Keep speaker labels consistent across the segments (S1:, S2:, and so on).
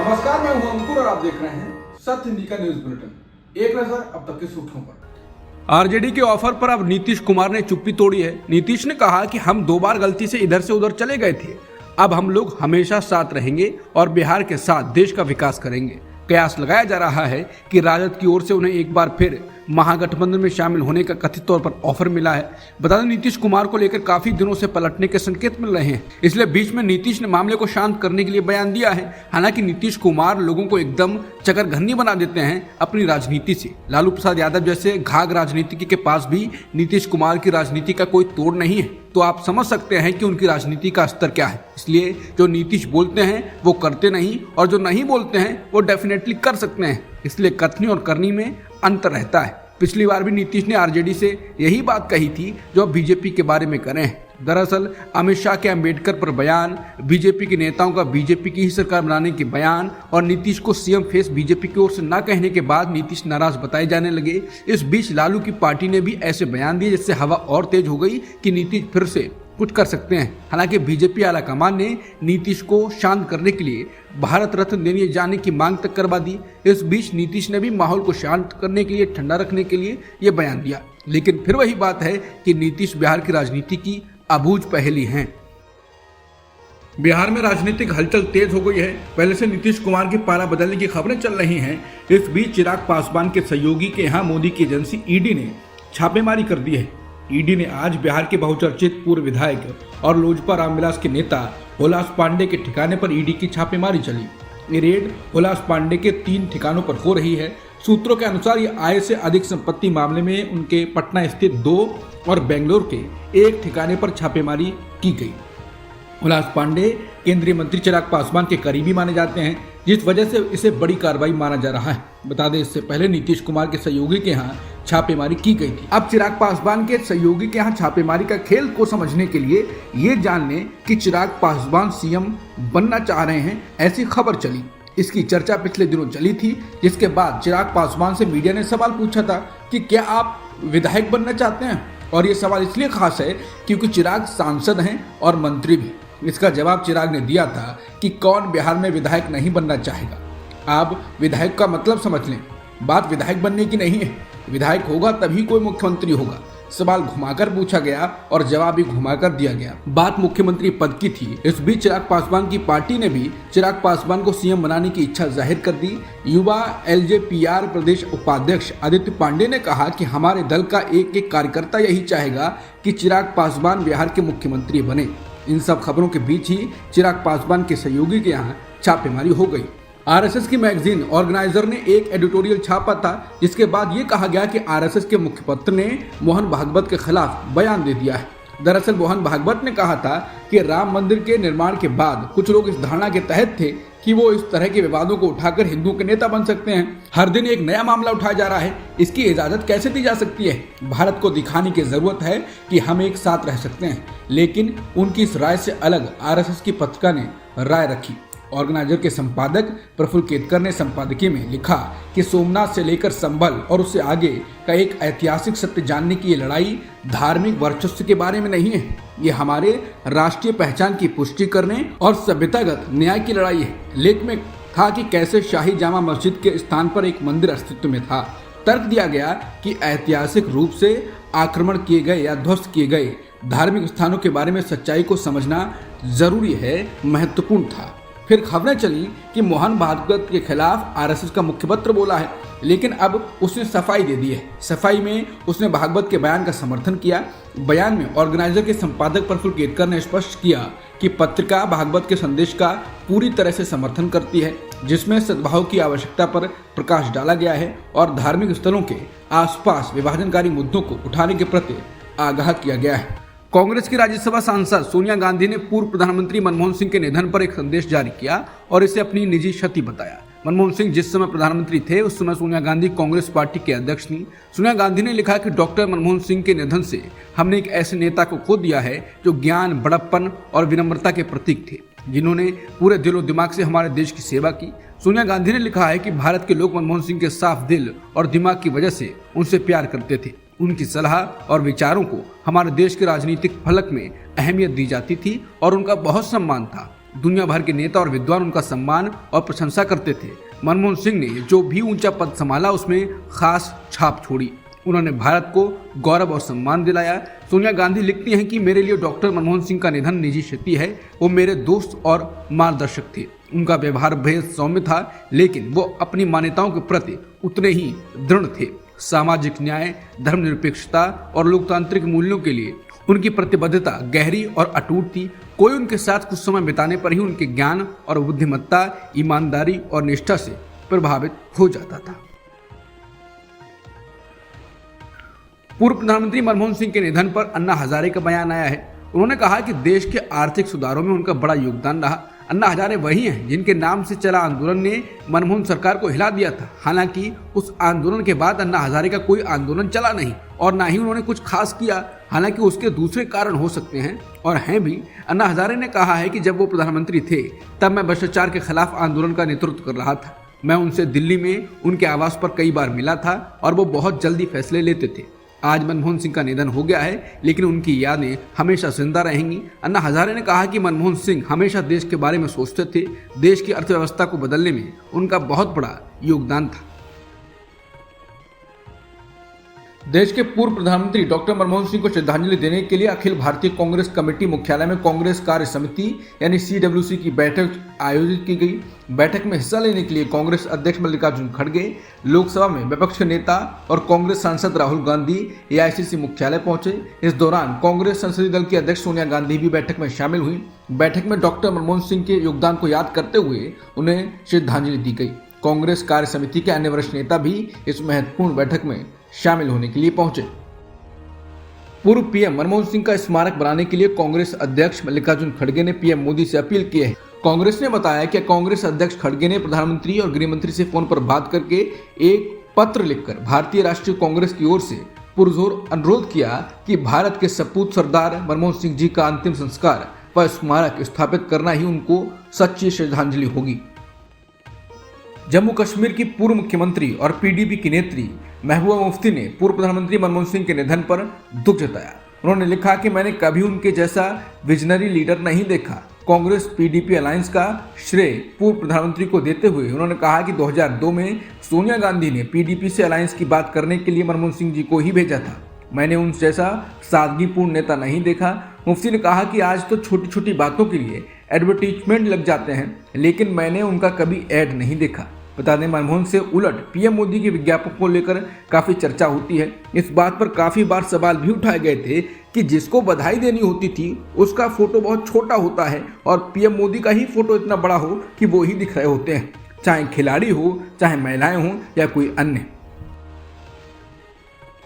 S1: नमस्कार, मैं हूं अंकुर और आप देख रहे हैं सत्य हिंदी का न्यूज बुलेटिन। एक नजर अब तक की सुर्खियों पर।
S2: आरजेडी के ऑफर पर अब नीतीश कुमार ने चुप्पी तोड़ी है। नीतीश ने कहा कि हम 2 बार गलती से इधर से उधर चले गए थे, अब हम लोग हमेशा साथ रहेंगे और बिहार के साथ देश का विकास करेंगे। कयास लगाया जा रहा है कि राजद की ओर से उन्हें एक बार फिर महागठबंधन में शामिल होने का कथित तौर पर ऑफर मिला है। बता दें, नीतीश कुमार को लेकर काफी दिनों से पलटने के संकेत मिल रहे हैं, इसलिए बीच में नीतीश ने मामले को शांत करने के लिए बयान दिया है। हालांकि नीतीश कुमार लोगों को एकदम चकरघन्नी बना देते हैं अपनी राजनीति से। लालू प्रसाद यादव जैसे घाघ राजनीति के पास भी नीतीश कुमार की राजनीति का कोई तोड़ नहीं है, तो आप समझ सकते हैं कि उनकी राजनीति का स्तर क्या है। इसलिए जो नीतीश बोलते हैं वो करते नहीं, और जो नहीं बोलते हैं वो डेफिनेटली कर सकते हैं। इसलिए कथनी और करनी में अंतर रहता है। पिछली बार भी नीतीश ने आरजेडी से यही बात कही थी जो अब बीजेपी के बारे में करें हैं। दरअसल अमित शाह के अंबेडकर पर बयान, बीजेपी के नेताओं का बीजेपी की ही सरकार बनाने के बयान और नीतीश को सीएम फेस बीजेपी की ओर से ना कहने के बाद नीतीश नाराज बताए जाने लगे। इस बीच लालू की पार्टी ने भी ऐसे बयान दिए जिससे हवा और तेज हो गई कि नीतीश फिर से कुछ कर सकते हैं। हालांकि बीजेपी आलाकमान ने नीतीश को शांत करने के लिए भारत रत्न देने जाने की मांग तक करवा दी। इस बीच नीतीश ने भी माहौल को शांत करने के लिए, ठंडा रखने के लिए ये बयान दिया। लेकिन फिर वही बात है कि नीतीश बिहार की राजनीति की अबूझ पहेली हैं। बिहार में राजनीतिक हलचल तेज हो गई है। पहले से नीतीश कुमार की पाला बदलने की खबरें चल रही हैं। इस बीच चिराग पासवान के सहयोगी के यहाँ मोदी की एजेंसी ईडी ने छापेमारी कर दी है। ईडी ने आज बिहार के बहुचर्चित पूर्व विधायक और लोजपा रामविलास के नेता हुलास पांडे के ठिकाने पर ईडी की छापेमारी चली। ये रेड हुलास पांडे के 3 ठिकानों पर हो रही है। सूत्रों के अनुसार ये आय से अधिक संपत्ति मामले में उनके पटना स्थित 2 और बेंगलोर के 1 ठिकाने पर छापेमारी की गई। हुलास पांडे केंद्रीय मंत्री चिराग पासवान के करीबी माने जाते हैं, जिस वजह से इसे बड़ी कार्रवाई माना जा रहा है। बता दें, इससे पहले नीतीश कुमार के सहयोगी के यहाँ छापेमारी की गई थी। अब चिराग पासवान के सहयोगी के यहाँ छापेमारी का खेल को समझने के लिए ये जान लें कि चिराग पासवान सीएम बनना चाह रहे हैं, ऐसी खबर चली। इसकी चर्चा पिछले दिनों चली थी, जिसके बाद चिराग पासवान से मीडिया ने सवाल पूछा था कि क्या आप विधायक बनना चाहते हैं। और ये सवाल इसलिए खास है क्योंकि चिराग सांसद हैं और मंत्री भी। इसका जवाब चिराग ने दिया था कि कौन बिहार में विधायक नहीं बनना चाहेगा। आप विधायक का मतलब समझ लें, बात विधायक बनने की नहीं है। विधायक होगा तभी कोई मुख्यमंत्री होगा। सवाल घुमाकर पूछा गया और जवाब भी घुमाकर दिया गया। बात मुख्यमंत्री पद की थी। इस बीच चिराग पासवान की पार्टी ने भी चिराग पासवान को सीएम बनाने की इच्छा जाहिर कर दी। युवा एलजेपीआर प्रदेश उपाध्यक्ष आदित्य पांडे ने कहा कि हमारे दल का एक एक कार्यकर्ता यही चाहेगा कि चिराग पासवान बिहार के मुख्यमंत्री बने। इन सब खबरों के बीच ही चिराग पासवान के सहयोगी के यहाँ छापेमारी हो गई। आरएसएस की मैगजीन ऑर्गेनाइजर ने एक एडिटोरियल छापा था, जिसके बाद ये कहा गया कि आरएसएस के मुखपत्र ने मोहन भागवत के खिलाफ बयान दे दिया है। दरअसल मोहन भागवत ने कहा था कि राम मंदिर के निर्माण के बाद कुछ लोग इस धारणा के तहत थे कि वो इस तरह के विवादों को उठाकर हिंदुओं के नेता बन सकते हैं। हर दिन एक नया मामला उठाया जा रहा है, इसकी इजाजत कैसे दी जा सकती है। भारत को दिखाने की जरूरत है कि हम एक साथ रह सकते हैं। लेकिन उनकी इस राय से अलग आरएसएस की पत्रिका ने राय रखी। ऑर्गेनाइजर के संपादक प्रफुल्ल केतकर ने संपादकीय में लिखा कि सोमनाथ से लेकर संभल और उससे आगे का एक ऐतिहासिक सत्य जानने की ये लड़ाई धार्मिक वर्चस्व के बारे में नहीं है। ये हमारे राष्ट्रीय पहचान की पुष्टि करने और सभ्यतागत न्याय की लड़ाई है। लेख में था कि कैसे शाही जामा मस्जिद के स्थान पर एक मंदिर अस्तित्व में था। तर्क दिया गया कि ऐतिहासिक रूप से आक्रमण किए गए या ध्वस्त किए गए धार्मिक स्थानों के बारे में सच्चाई को समझना जरूरी है, महत्वपूर्ण था। फिर खबरें चली कि मोहन भागवत के खिलाफ आरएसएस का मुखपत्र बोला है, लेकिन अब उसने सफाई दे दी है। सफाई में उसने भागवत के बयान का समर्थन किया। बयान में ऑर्गेनाइजर के संपादक प्रफुल्ल केतकर ने स्पष्ट किया कि पत्रिका भागवत के संदेश का पूरी तरह से समर्थन करती है, जिसमें सद्भाव की आवश्यकता पर प्रकाश डाला गया है और धार्मिक स्थलों के आसपास विभाजनकारी मुद्दों को उठाने के प्रति आगाह किया गया है। कांग्रेस की राज्यसभा सांसद सोनिया गांधी ने पूर्व प्रधानमंत्री मनमोहन सिंह के निधन पर एक संदेश जारी किया और इसे अपनी निजी क्षति बताया। मनमोहन सिंह जिस समय प्रधानमंत्री थे उस समय सोनिया गांधी कांग्रेस पार्टी के अध्यक्ष थी। सोनिया गांधी ने लिखा कि डॉक्टर मनमोहन सिंह के निधन से हमने एक ऐसे नेता को खो दिया है जो ज्ञान, बड़प्पन और विनम्रता के प्रतीक थे, जिन्होंने पूरे दिलो दिमाग से हमारे देश की सेवा की। सोनिया गांधी ने लिखा है कि भारत के लोग मनमोहन सिंह के साफ दिल और दिमाग की वजह से उनसे प्यार करते थे। उनकी सलाह और विचारों को हमारे देश के राजनीतिक फलक में अहमियत दी जाती थी और उनका बहुत सम्मान था। दुनिया भर के नेता और विद्वान उनका सम्मान और प्रशंसा करते थे। मनमोहन सिंह ने जो भी ऊंचा पद संभाला उसमें खास छाप छोड़ी। उन्होंने भारत को गौरव और सम्मान दिलाया। सोनिया गांधी लिखती हैं कि मेरे लिए डॉक्टर मनमोहन सिंह का निधन निजी क्षति है। वो मेरे दोस्त और मार्गदर्शक थे। उनका व्यवहार बेहद सौम्य था, लेकिन वो अपनी मान्यताओं के प्रति उतने ही दृढ़ थे। सामाजिक न्याय, धर्मनिरपेक्षता और लोकतांत्रिक मूल्यों के लिए उनकी प्रतिबद्धता गहरी और अटूट थी। कोई उनके साथ कुछ समय बिताने पर ही उनके ज्ञान और बुद्धिमत्ता, ईमानदारी और निष्ठा से प्रभावित हो जाता था। पूर्व प्रधानमंत्री मनमोहन सिंह के निधन पर अन्ना हजारे का बयान आया है। उन्होंने कहा कि देश के आर्थिक सुधारों में उनका बड़ा योगदान रहा। अन्ना हजारे वही हैं जिनके नाम से चला आंदोलन ने मनमोहन सरकार को हिला दिया था। हालांकि उस आंदोलन के बाद अन्ना हजारे का कोई आंदोलन चला नहीं और ना ही उन्होंने कुछ खास किया। हालांकि उसके दूसरे कारण हो सकते हैं और हैं भी। अन्ना हजारे ने कहा है कि जब वो प्रधानमंत्री थे तब मैं भ्रष्टाचार के खिलाफ आंदोलन का नेतृत्व कर रहा था। मैं उनसे दिल्ली में उनके आवास पर कई बार मिला था और वो बहुत जल्दी फैसले लेते थे। आज मनमोहन सिंह का निधन हो गया है, लेकिन उनकी यादें हमेशा जिंदा रहेंगी। अन्ना हजारे ने कहा कि मनमोहन सिंह हमेशा देश के बारे में सोचते थे। देश की अर्थव्यवस्था को बदलने में उनका बहुत बड़ा योगदान था। देश के पूर्व प्रधानमंत्री डॉक्टर मनमोहन सिंह को श्रद्धांजलि देने के लिए अखिल भारतीय कांग्रेस कमेटी मुख्यालय में कांग्रेस कार्य समिति यानी CWC की बैठक आयोजित की गई। बैठक में हिस्सा लेने के लिए कांग्रेस अध्यक्ष मल्लिकार्जुन खड़गे, लोकसभा में विपक्ष के नेता और कांग्रेस सांसद राहुल गांधी AICC मुख्यालय पहुंचे। इस दौरान कांग्रेस संसदीय दल की अध्यक्ष सोनिया गांधी भी बैठक में शामिल हुई। बैठक में डॉक्टर मनमोहन सिंह के योगदान को याद करते हुए उन्हें श्रद्धांजलि दी गई। कांग्रेस कार्य समिति के अन्य वरिष्ठ नेता भी इस महत्वपूर्ण बैठक में शामिल होने के लिए पहुंचे। पूर्व पीएम मनमोहन सिंह का स्मारक बनाने के लिए कांग्रेस अध्यक्ष मल्लिकार्जुन खड़गे ने पीएम मोदी से अपील की है। कांग्रेस ने बताया कि कांग्रेस अध्यक्ष खड़गे ने प्रधानमंत्री और गृह मंत्री से फोन पर बात करके एक पत्र लिखकर भारतीय राष्ट्रीय कांग्रेस की ओर से पुरजोर अनुरोध किया कि भारत के सपूत सरदार मनमोहन सिंह जी का अंतिम संस्कार व स्मारक स्थापित करना ही उनको सच्ची श्रद्धांजलि होगी। जम्मू कश्मीर की पूर्व मुख्यमंत्री और PDP की नेत्री महबूबा मुफ्ती ने पूर्व प्रधानमंत्री मनमोहन सिंह के निधन पर दुख जताया। उन्होंने लिखा कि मैंने कभी उनके जैसा विजनरी लीडर नहीं देखा। कांग्रेस PDP अलायंस का श्रेय पूर्व प्रधानमंत्री को देते हुए उन्होंने कहा कि 2002 में सोनिया गांधी ने PDP से अलायंस की बात करने के लिए मनमोहन सिंह जी को ही भेजा था। मैंने उन जैसा सादगीपूर्ण नेता नहीं देखा। मुफ्ती ने कहा कि आज तो छोटी छोटी बातों के लिए एडवर्टीजमेंट लग जाते हैं, लेकिन मैंने उनका कभी ऐड नहीं देखा। बता दें, मनमोहन से उलट पीएम मोदी के विज्ञापन को लेकर काफी चर्चा होती है। इस बात पर काफी बार सवाल भी उठाए गए थे कि जिसको बधाई देनी होती थी उसका फोटो बहुत छोटा होता है और पीएम मोदी का ही फोटो इतना बड़ा हो कि वो ही दिख रहे होते हैं, चाहे खिलाड़ी हो, चाहे महिलाएं हों या कोई अन्य।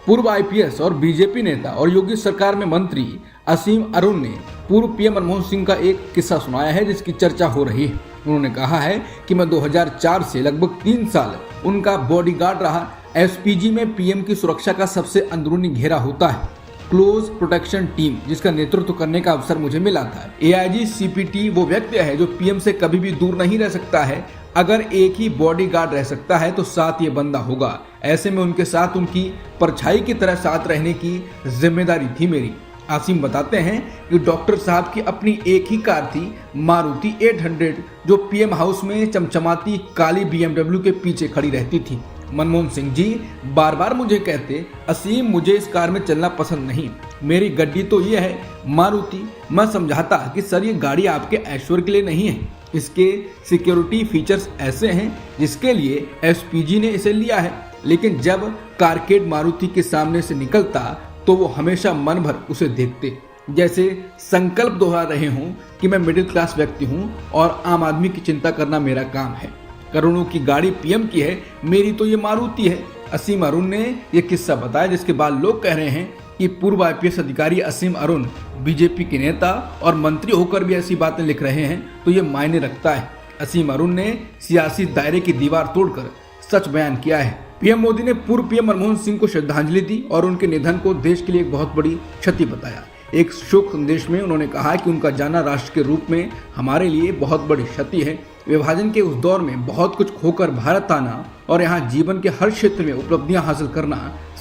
S2: पूर्व IPS और बीजेपी नेता और योगी सरकार में मंत्री असीम अरुण ने पूर्व पीएम मनमोहन सिंह का एक किस्सा सुनाया है जिसकी चर्चा हो रही है। उन्होंने कहा है कि मैं 2004 से लगभग 3 साल उनका बॉडीगार्ड रहा। SPG में पीएम की सुरक्षा का सबसे अंदरूनी घेरा होता है, क्लोज प्रोटेक्शन टीम, जिसका नेतृत्व करने का अवसर मुझे मिला था। AIG CPT वो व्यक्ति है जो पीएम से कभी भी दूर नहीं रह सकता है। अगर एक ही बॉडीगार्ड रह सकता है तो साथ ये बंदा होगा। ऐसे में उनके साथ उनकी परछाई की तरह साथ रहने की जिम्मेदारी थी मेरी। आसिम बताते हैं कि डॉक्टर साहब की अपनी एक ही कार थी, मारुति 800, जो पीएम हाउस में चमचमाती काली BMW के पीछे खड़ी रहती थी। मनमोहन सिंह जी बार बार मुझे कहते, असीम मुझे इस कार में चलना पसंद नहीं, मेरी गड्डी तो ये है मारुति। मैं समझाता कि सर ये गाड़ी आपके ऐश्वर्य के लिए नहीं है, इसके सिक्योरिटी फीचर्स ऐसे हैं जिसके लिए SPG ने इसे लिया है। लेकिन जब कारकेड मारुति के सामने से निकलता तो वो हमेशा मन भर उसे देखते, जैसे संकल्प दोहरा रहे हों कि मैं मिडिल क्लास व्यक्ति हूं और आम आदमी की चिंता करना मेरा काम है। करोड़ों की गाड़ी पीएम की है, मेरी तो ये मारुति है। असीम अरुण ने यह किस्सा बताया, जिसके बाद लोग कह रहे हैं कि पूर्व IPS अधिकारी असीम अरुण बीजेपी के नेता और मंत्री होकर भी ऐसी बातें लिख रहे हैं तो ये मायने रखता है। असीम अरुण ने सियासी दायरे की दीवार तोड़कर सच बयान किया है। पीएम मोदी ने पूर्व पीएम मनमोहन सिंह को श्रद्धांजलि दी और उनके निधन को देश के लिए एक बहुत बड़ी क्षति बताया। एक शोक संदेश में उन्होंने कहा कि उनका जाना राष्ट्र के रूप में हमारे लिए बहुत बड़ी क्षति है। विभाजन के उस दौर में बहुत कुछ खोकर भारत आना और यहाँ जीवन के हर क्षेत्र में उपलब्धियां हासिल करना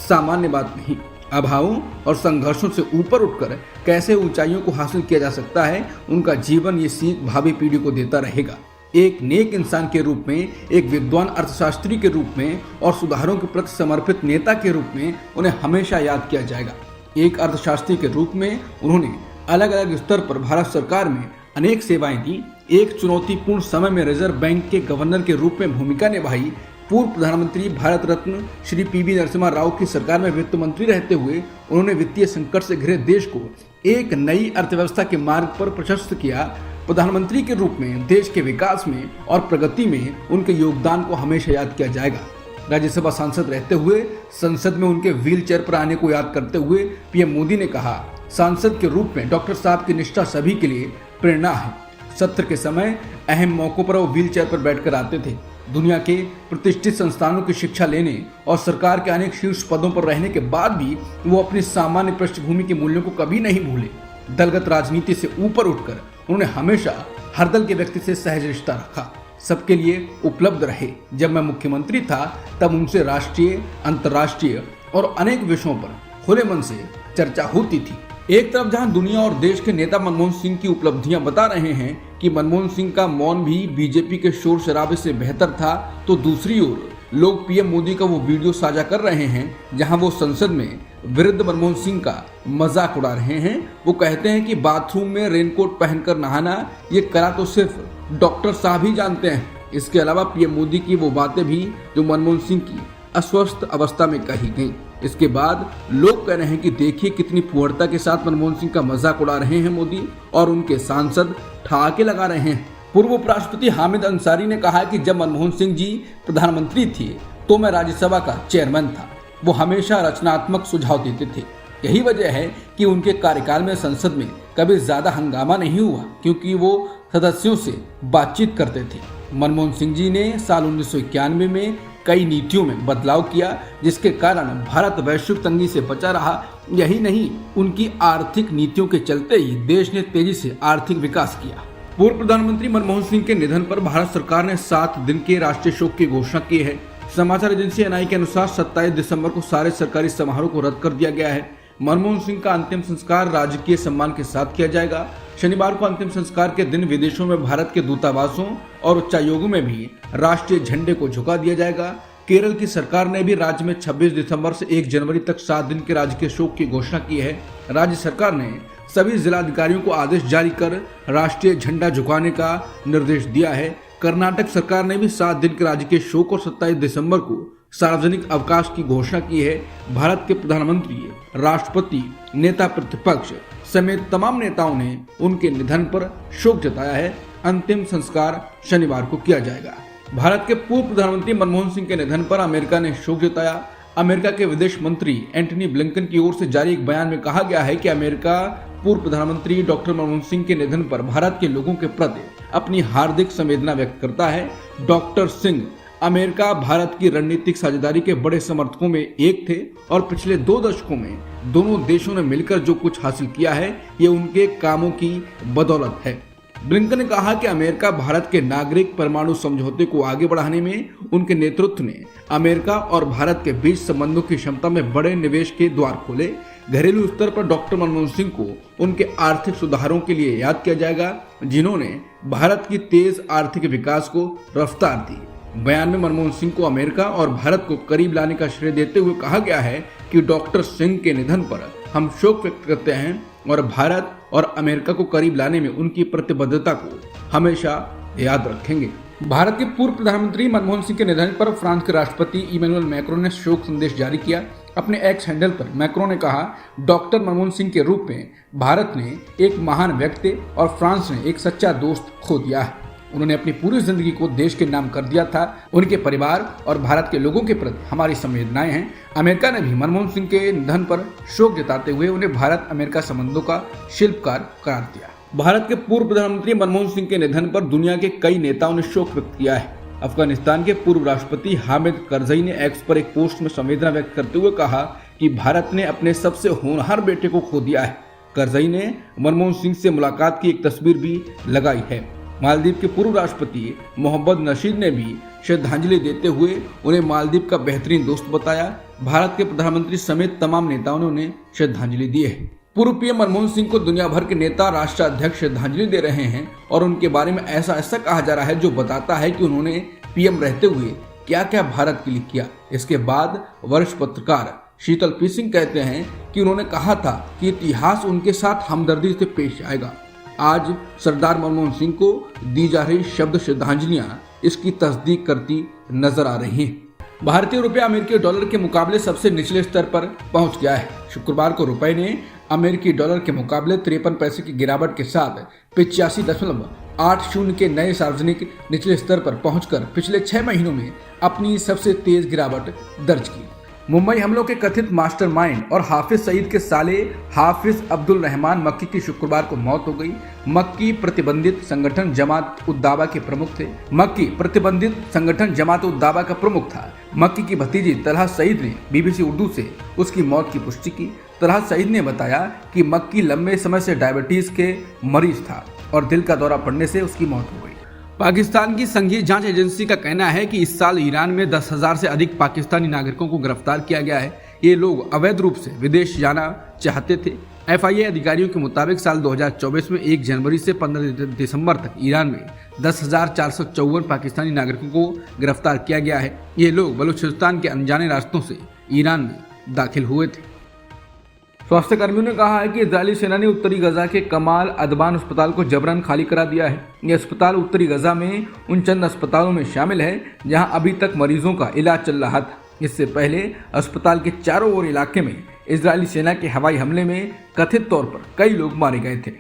S2: सामान्य बात नहीं। अभावों और संघर्षों से ऊपर उठकर कैसे ऊंचाइयों को हासिल किया जा सकता है, उनका जीवन ये सीख भावी पीढ़ी को देता रहेगा। एक नेक इंसान के रूप में, एक विद्वान अर्थशास्त्री के रूप में और सुधारों के प्रति समर्पित नेता के रूप में उन्हें हमेशा याद किया जाएगा। एक अर्थशास्त्री के रूप में उन्होंने अलग अलग स्तर पर भारत सरकार में अनेक सेवाएं दी। एक चुनौतीपूर्ण समय में रिजर्व बैंक के गवर्नर के रूप में भूमिका निभाई। पूर्व प्रधानमंत्री भारत रत्न श्री पी.वी. नरसिम्हा राव की सरकार में वित्त मंत्री रहते हुए उन्होंने वित्तीय संकट से घिरे देश को एक नई अर्थव्यवस्था के मार्ग पर प्रशस्त किया। प्रधानमंत्री के रूप में देश के विकास में और प्रगति में उनके योगदान को हमेशा याद किया जाएगा। राज्यसभा सांसद रहते हुए संसद में उनके व्हील चेयर पर आने को याद करते हुए पीएम मोदी ने कहा, सांसद के रूप में डॉक्टर साहब की निष्ठा सभी के लिए प्रेरणा है। सत्र के समय अहम मौकों पर वो व्हील चेयर पर बैठकर आते थे। दुनिया के प्रतिष्ठित संस्थानों की शिक्षा लेने और सरकार के अनेक शीर्ष पदों पर रहने के बाद भी वो अपनी सामान्य पृष्ठभूमि के मूल्यों को कभी नहीं भूले। दलगत राजनीति से ऊपर उठकर उन्होंने हमेशा हर दल के व्यक्ति से सहज रिश्ता रखा, सबके लिए उपलब्ध रहे। जब मैं मुख्यमंत्री था तब उनसे राष्ट्रीय, अंतर्राष्ट्रीय और अनेक विषयों पर खुले मन से चर्चा होती थी। एक तरफ जहां दुनिया और देश के नेता मनमोहन सिंह की उपलब्धियां बता रहे हैं कि मनमोहन सिंह का मौन भी बीजेपी के शोर शराबे से बेहतर था, तो दूसरी ओर लोग पीएम मोदी का वो वीडियो साझा कर रहे हैं जहां वो संसद में वृद्ध मनमोहन सिंह का मजाक उड़ा रहे हैं। वो कहते हैं कि बाथरूम में रेनकोट पहनकर नहाना ये कला तो सिर्फ डॉक्टर साहब ही जानते हैं। इसके अलावा पीएम मोदी की वो बातें भी जो मनमोहन सिंह की अस्वस्थ अवस्था में कही गई। इसके बाद लोग कह रहे हैं कि देखिए कितनी फुहड़ता के साथ मनमोहन सिंह का मजाक उड़ा रहे हैं मोदी और उनके सांसद ठहाके लगा रहे हैं। पूर्व उपराष्ट्रपति हामिद अंसारी ने कहा कि जब मनमोहन सिंह जी प्रधानमंत्री थे तो मैं राज्यसभा का चेयरमैन था। वो हमेशा रचनात्मक सुझाव देते थे। यही वजह है कि उनके कार्यकाल में संसद में कभी ज्यादा हंगामा नहीं हुआ, क्योंकि वो सदस्यों से बातचीत करते थे। मनमोहन सिंह जी ने साल 1991 में कई नीतियों में बदलाव किया, जिसके कारण भारत वैश्विक तंगी से बचा रहा। यही नहीं, उनकी आर्थिक नीतियों के चलते ही देश ने तेजी से आर्थिक विकास किया। पूर्व प्रधानमंत्री मनमोहन सिंह के निधन पर भारत सरकार ने 7 दिन के राष्ट्रीय शोक की घोषणा की है। समाचार एजेंसी एनआई के अनुसार 27 दिसंबर को सारे सरकारी समारोह को रद्द कर दिया गया है। मनमोहन सिंह का अंतिम संस्कार राजकीय सम्मान के साथ किया जाएगा। शनिवार को अंतिम संस्कार के दिन विदेशों में भारत के दूतावासों और उच्चायोगों में भी राष्ट्रीय झंडे को झुका दिया जाएगा। केरल की सरकार ने भी राज्य में 26 दिसंबर से 1 जनवरी तक 7 दिन के राजकीय शोक की घोषणा की है। राज्य सरकार ने सभी जिलाधिकारियों को आदेश जारी कर राष्ट्रीय झंडा झुकाने का निर्देश दिया है। कर्नाटक सरकार ने भी 7 दिन के राजकीय शोक और 27 दिसंबर को सार्वजनिक अवकाश की घोषणा की है। भारत के प्रधानमंत्री, राष्ट्रपति, नेता प्रतिपक्ष समेत तमाम नेताओं ने उनके निधन पर शोक जताया है। अंतिम संस्कार शनिवार को किया जाएगा। भारत के पूर्व प्रधानमंत्री मनमोहन सिंह के निधन पर अमेरिका ने शोक जताया। अमेरिका के विदेश मंत्री एंटनी ब्लिंकन की ओर से जारी एक बयान में कहा गया है कि अमेरिका पूर्व प्रधानमंत्री डॉक्टर मनमोहन सिंह के निधन पर भारत के लोगों के प्रति अपनी हार्दिक संवेदना व्यक्त करता है। डॉक्टर सिंह अमेरिका भारत की रणनीतिक साझेदारी के बड़े समर्थकों में एक थे और पिछले 2 दशकों में दोनों देशों ने मिलकर जो कुछ हासिल किया है ये उनके कामों की बदौलत है। ब्लिंकन ने कहा कि अमेरिका भारत के नागरिक परमाणु समझौते को आगे बढ़ाने में उनके नेतृत्व ने अमेरिका और भारत के बीच संबंधों की क्षमता में बड़े निवेश के द्वार खोले। घरेलू स्तर पर डॉक्टर मनमोहन सिंह को उनके आर्थिक सुधारों के लिए याद किया जाएगा, जिन्होंने भारत की तेज आर्थिक विकास को रफ्तार दी। बयान में मनमोहन सिंह को अमेरिका और भारत को करीब लाने का श्रेय देते हुए कहा गया है कि डॉक्टर सिंह के निधन पर हम शोक व्यक्त करते हैं और भारत और अमेरिका को करीब लाने में उनकी प्रतिबद्धता को हमेशा याद रखेंगे। भारत के पूर्व प्रधानमंत्री मनमोहन सिंह के निधन पर फ्रांस के राष्ट्रपति इमैनुअल मैक्रोन ने शोक संदेश जारी किया। अपने एक्स हैंडल पर मैक्रोन ने कहा, डॉक्टर मनमोहन सिंह के रूप में भारत ने एक महान व्यक्ति और फ्रांस ने एक सच्चा दोस्त खो दिया है। उन्होंने अपनी पूरी जिंदगी को देश के नाम कर दिया था। उनके परिवार और भारत के लोगों के प्रति हमारी संवेदनाएं हैं। अमेरिका ने भी मनमोहन सिंह के निधन पर शोक जताते हुए उन्हें भारत अमेरिका संबंधों का शिल्पकार करार दिया। भारत के पूर्व प्रधानमंत्री मनमोहन सिंह के निधन पर दुनिया के कई नेताओं ने शोक व्यक्त किया है। अफगानिस्तान के पूर्व राष्ट्रपति हामिद करजई ने एक्स पर एक पोस्ट में संवेदना व्यक्त करते हुए कहा कि भारत ने अपने सबसे होनहार बेटे को खो दिया है। करजई ने मनमोहन सिंह से मुलाकात की एक तस्वीर भी लगाई है। मालदीव के पूर्व राष्ट्रपति मोहम्मद नशीद ने भी श्रद्धांजलि देते हुए उन्हें मालदीव का बेहतरीन दोस्त बताया। भारत के प्रधानमंत्री समेत तमाम नेताओं ने उन्हें श्रद्धांजलि दी है। पूर्व पीएम मनमोहन सिंह को दुनिया भर के नेता राष्ट्राध्यक्ष श्रद्धांजलि दे रहे हैं और उनके बारे में ऐसा कहा जा रहा है जो बताता है कि उन्होंने पीएम रहते हुए क्या क्या भारत के लिए किया। इसके बाद वरिष्ठ पत्रकार शीतल पी सिंह कहते हैं कि उन्होंने कहा था कि इतिहास उनके साथ हमदर्दी से पेश आएगा। आज सरदार मनमोहन सिंह को दी जा रही शब्द श्रद्धांजलियां इसकी तस्दीक करती नजर आ रही हैं। भारतीय रुपया अमेरिकी डॉलर के मुकाबले सबसे निचले स्तर पर पहुंच गया है। शुक्रवार को रुपए ने अमेरिकी डॉलर के मुकाबले 53 पैसे की गिरावट के साथ 85.80 के नए सार्वजनिक निचले स्तर पर पहुंचकर पिछले 6 महीनों में अपनी सबसे तेज गिरावट दर्ज की। मुंबई हमलों के कथित मास्टरमाइंड और हाफिज सईद के साले हाफिज अब्दुल रहमान मक्की की शुक्रवार को मौत हो गई। मक्की प्रतिबंधित संगठन जमात उद दावा के प्रमुख थे। मक्की प्रतिबंधित संगठन जमात उद दावा का प्रमुख था। मक्की की भतीजी तलहा सईद ने बीबीसी उर्दू से उसकी मौत की पुष्टि की। तलहा सईद ने बताया कि मक्की लंबे समय से डायबिटीज के मरीज था और दिल का दौरा पड़ने से उसकी मौत हो गई। पाकिस्तान की संघीय जांच एजेंसी का कहना है कि इस साल ईरान में 10,000 से अधिक पाकिस्तानी नागरिकों को गिरफ्तार किया गया है। ये लोग अवैध रूप से विदेश जाना चाहते थे। FIA अधिकारियों के मुताबिक साल 2024 में 1 जनवरी से 15 दिसंबर तक ईरान में 10,454 पाकिस्तानी नागरिकों को गिरफ्तार किया गया है। ये लोग बलूचिस्तान के अनजाने रास्तों से ईरान में दाखिल हुए थे। स्वास्थ्य कर्मियों ने कहा है कि इजरायली सेना ने उत्तरी गजा के कमाल अदबान अस्पताल को जबरन खाली करा दिया है। यह अस्पताल उत्तरी गजा में उन चंद अस्पतालों में शामिल है जहां अभी तक मरीजों का इलाज चल रहा था। इससे पहले अस्पताल के चारों ओर इलाके में इजरायली सेना के हवाई हमले में कथित तौर पर कई लोग मारे गए थे।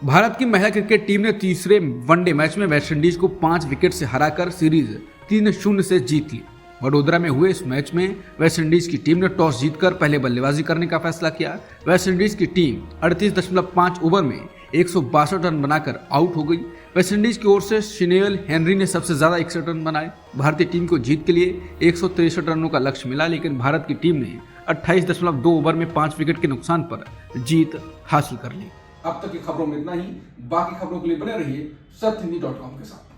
S2: भारत की महिला क्रिकेट टीम ने तीसरे वनडे मैच में वेस्टइंडीज को 5 विकेट से हराकर सीरीज 3-0 से जीत ली। वडोदरा में हुए इस मैच में वेस्टइंडीज की टीम ने टॉस जीतकर पहले बल्लेबाजी करने का फैसला किया। वेस्टइंडीज की टीम 38.5 ओवर में 162 रन बनाकर आउट हो गई। वेस्टइंडीज की ओर से शिनेल हेनरी ने सबसे ज्यादा 61 रन बनाए। भारतीय टीम को जीत के लिए 163 रनों का लक्ष्य मिला, लेकिन भारत की टीम ने 28.2 ओवर में 5 विकेट के नुकसान पर जीत हासिल कर ली।
S1: अब तक की खबरों में इतना ही। बाकी खबरों के लिए बने रहिए सत्यहिंदी.com के साथ।